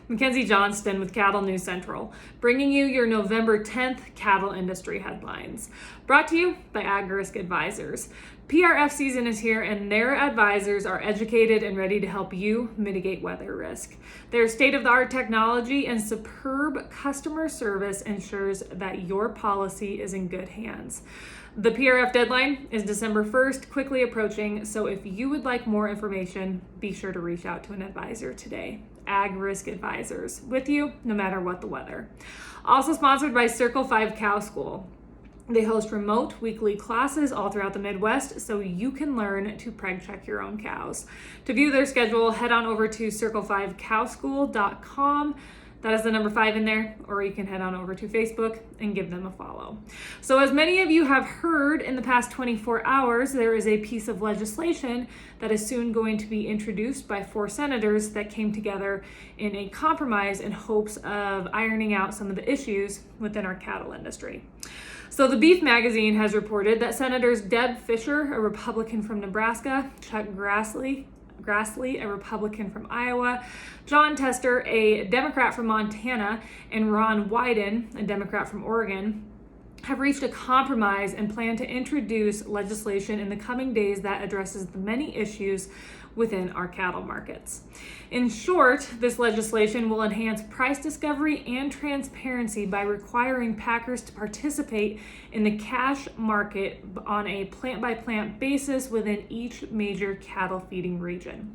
Mackenzie Johnston with Cattle News Central, bringing you your November 10th cattle industry headlines. Brought to you by AgRisk Advisors. PRF season is here and their advisors are educated and ready to help you mitigate weather risk. Their state-of-the-art technology and superb customer service ensures that your policy is in good hands. The PRF deadline is December 1st, quickly approaching, so if you would like more information, be sure to reach out to an advisor today. AgRisk Advisors, with you no matter what the weather. Also sponsored by Circle 5 Cow School. They host remote weekly classes all throughout the Midwest so you can learn to preg check your own cows. To view their schedule, head on over to circle5cowschool.com. That is the number 5 in there, or you can head on over to Facebook and give them a follow. So as many of you have heard in the past 24 hours, there is a piece of legislation that is soon going to be introduced by 4 senators that came together in a compromise in hopes of ironing out some of the issues within our cattle industry. So the Beef Magazine has reported that Senators Deb Fischer, a Republican from Nebraska, Chuck Grassley, a Republican from Iowa, John Tester, a Democrat from Montana, and Ron Wyden, a Democrat from Oregon, have reached a compromise and plan to introduce legislation in the coming days that addresses the many issues within our cattle markets. In short, this legislation will enhance price discovery and transparency by requiring packers to participate in the cash market on a plant-by-plant basis within each major cattle feeding region.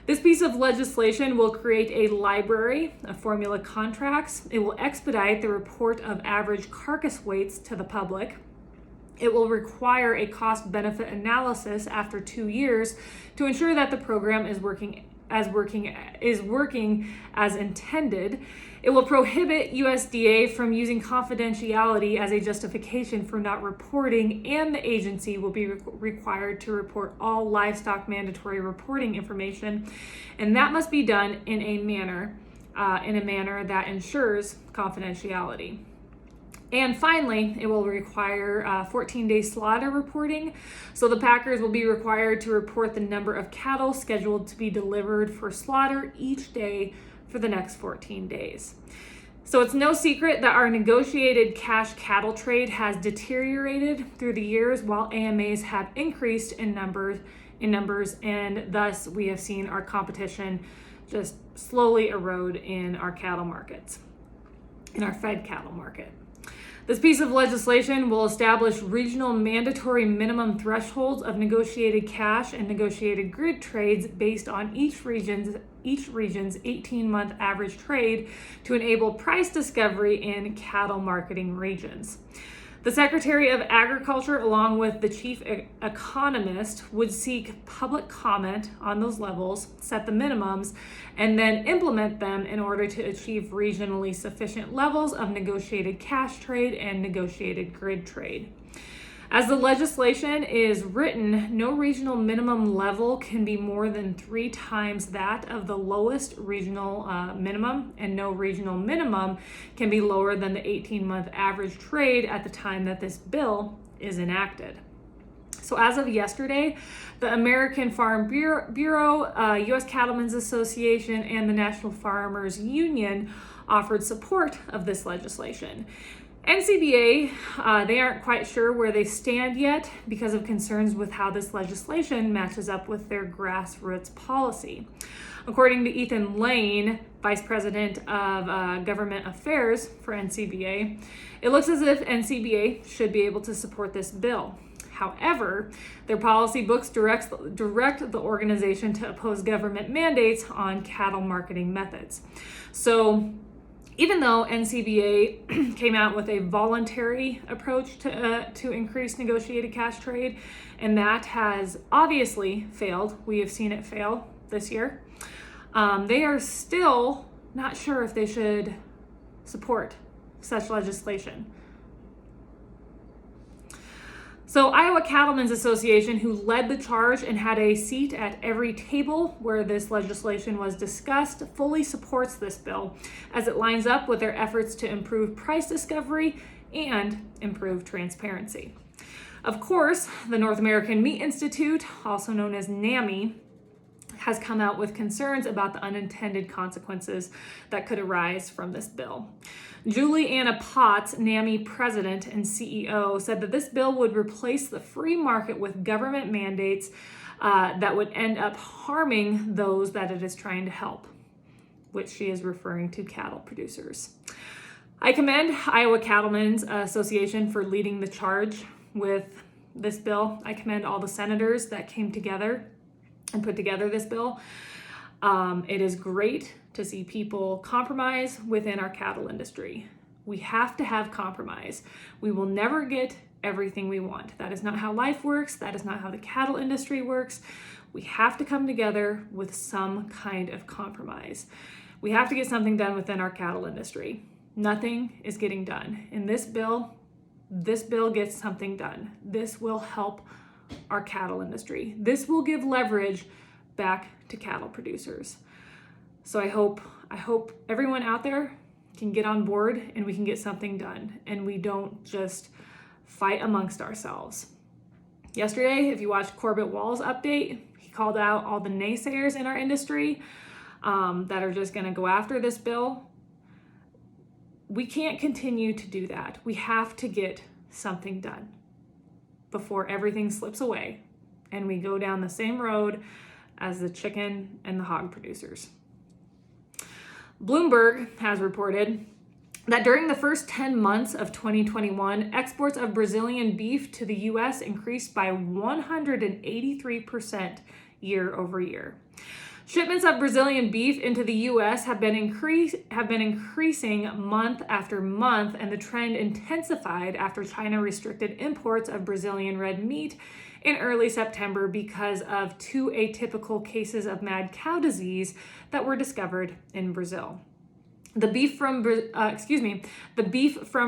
This piece of legislation will create a library of formula contracts. It will expedite the report of average carcass weights to the public. It will require a cost-benefit analysis after 2 years to ensure that the program is working as intended. It will prohibit USDA from using confidentiality as a justification for not reporting, and the agency will be required to report all livestock mandatory reporting information, and that must be done in a manner that ensures confidentiality. And finally, it will require 14-day slaughter reporting. So the packers will be required to report the number of cattle scheduled to be delivered for slaughter each day for the next 14 days. So it's no secret that our negotiated cash cattle trade has deteriorated through the years while AMAs have increased in numbers, and thus we have seen our competition just slowly erode in our cattle markets, in our fed cattle market. This piece of legislation will establish regional mandatory minimum thresholds of negotiated cash and negotiated grid trades based on each region's 18-month average trade to enable price discovery in cattle marketing regions. The Secretary of Agriculture, along with the chief economist, would seek public comment on those levels, set the minimums, and then implement them in order to achieve regionally sufficient levels of negotiated cash trade and negotiated grid trade. As the legislation is written, no regional minimum level can be more than 3 times that of the lowest regional minimum, and no regional minimum can be lower than the 18-month average trade at the time that this bill is enacted. So as of yesterday, the American Farm Bureau, U.S. Cattlemen's Association, and the National Farmers Union offered support of this legislation. NCBA, they aren't quite sure where they stand yet because of concerns with how this legislation matches up with their grassroots policy. According to Ethan Lane, Vice President of Government Affairs for NCBA, it looks as if NCBA should be able to support this bill. However, their policy books direct the organization to oppose government mandates on cattle marketing methods. So even though NCBA came out with a voluntary approach to increase negotiated cash trade, and that has obviously failed, we have seen it fail this year, they are still not sure if they should support such legislation. So Iowa Cattlemen's Association, who led the charge and had a seat at every table where this legislation was discussed, fully supports this bill as it lines up with their efforts to improve price discovery and improve transparency. Of course, the North American Meat Institute, also known as NAMI, has come out with concerns about the unintended consequences that could arise from this bill. Julie Anna Potts, NAMI president and CEO, said that this bill would replace the free market with government mandates that would end up harming those that it is trying to help, which she is referring to cattle producers. I commend Iowa Cattlemen's Association for leading the charge with this bill. I commend all the senators that came together and put together this bill. It is great to see people compromise within our cattle industry. We have to have compromise. We will never get everything we want. That is not how life works. That is not how the cattle industry works. We have to come together with some kind of compromise. We have to get something done within our cattle industry. Nothing is getting done. In this bill gets something done. This will help our cattle industry. This will give leverage back to cattle producers. So I hope everyone out there can get on board and we can get something done and we don't just fight amongst ourselves. Yesterday, if you watched Corbett Wall's update, he called out all the naysayers in our industry that are just going to go after this bill. We can't continue to do that. We have to get something done before everything slips away and we go down the same road as the chicken and the hog producers. Bloomberg has reported that during the first 10 months of 2021, exports of Brazilian beef to the U.S. increased by 183% year over year. Shipments of Brazilian beef into the U.S. have been increasing month after month, and the trend intensified after China restricted imports of Brazilian red meat in early September because of 2 atypical cases of mad cow disease that were discovered in Brazil. The beef from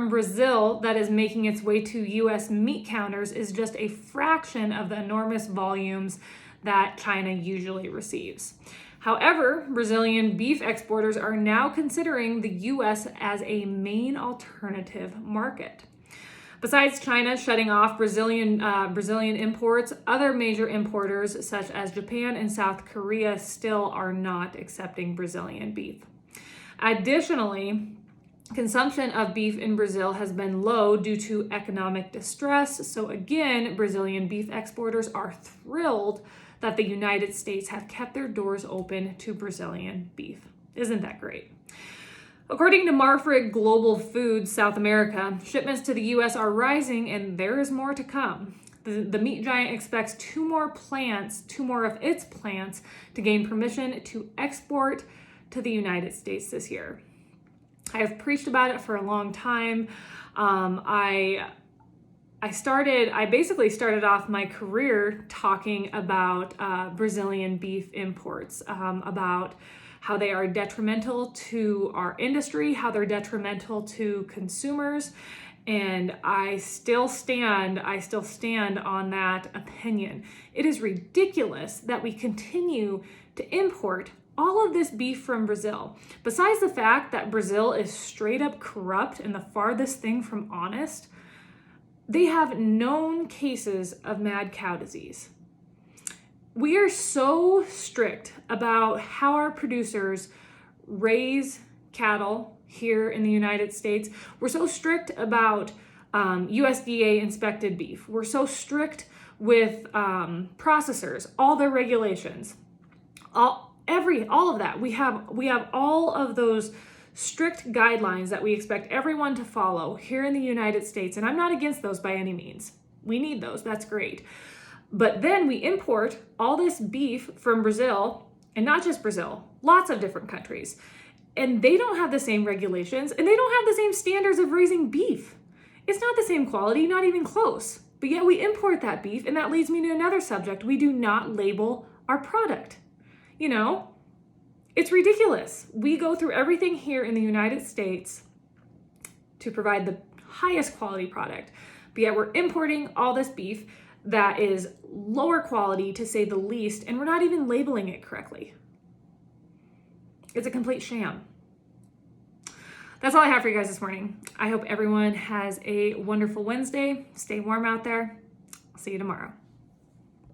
Brazil that is making its way to U.S. meat counters is just a fraction of the enormous volumes that China usually receives. However, Brazilian beef exporters are now considering the U.S. as a main alternative market. Besides China shutting off Brazilian imports, other major importers such as Japan and South Korea still are not accepting Brazilian beef. Additionally, consumption of beef in Brazil has been low due to economic distress. So again, Brazilian beef exporters are thrilled that the United States have kept their doors open to Brazilian beef. Isn't that great? According to Marfrig Global Foods South America, shipments to the U.S. are rising and there is more to come. The meat giant expects two more of its plants to gain permission to export to the United States this year. I have preached about it for a long time. I basically started off my career talking about Brazilian beef imports, about how they are detrimental to our industry, how they're detrimental to consumers, and I still stand on that opinion. It is ridiculous that we continue to import all of this beef from Brazil. Besides the fact that Brazil is straight up corrupt and the farthest thing from honest, they have known cases of mad cow disease. We are so strict about how our producers raise cattle here in the United States. We're so strict about USDA inspected beef. We're so strict with processors, all their regulations, all of that. We have all of those strict guidelines that we expect everyone to follow here in the United States. And I'm not against those by any means. We need those. That's great. But then we import all this beef from Brazil, and not just Brazil, lots of different countries. And they don't have the same regulations, and they don't have the same standards of raising beef. It's not the same quality, not even close. But yet we import that beef, and that leads me to another subject. We do not label our product. You know, it's ridiculous. We go through everything here in the United States to provide the highest quality product, but yet we're importing all this beef that is lower quality, to say the least, and we're not even labeling it correctly. It's a complete sham. That's all I have for you guys this morning. I hope everyone has a wonderful Wednesday. Stay warm out there. I'll see you tomorrow.